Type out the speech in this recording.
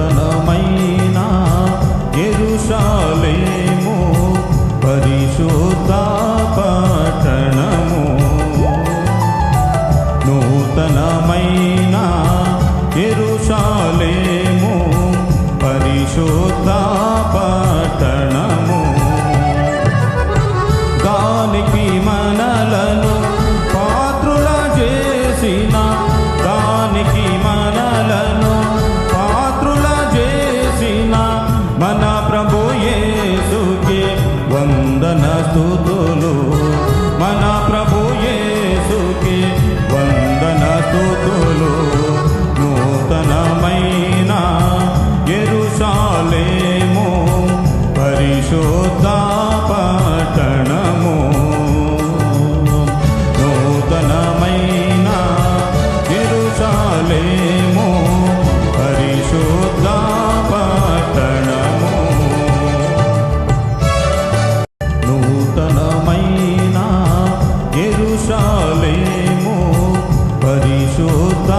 నూతనమైన యెరూషలేము పరిశుద్ధ పట్టణము నూతనమైన యెరూషలేము పరిశుద్ధ పట్టణము దానికి మనలను పాత్రుల చేసిన దానికి మనలను పాత్రుల చేసిన మన ప్రభు యేసుకే వందన స్తుతులు మన ప్రభు యేసుకే వందన స్తుతులు నూతనమైన యెరూషలేము పరిశుద్ధ పట్టణము నూతనమైన యెరూషలేము పరిశుద్ధ పట్టణము నూతనమైన యెరూషలేము పరిశుద్ధ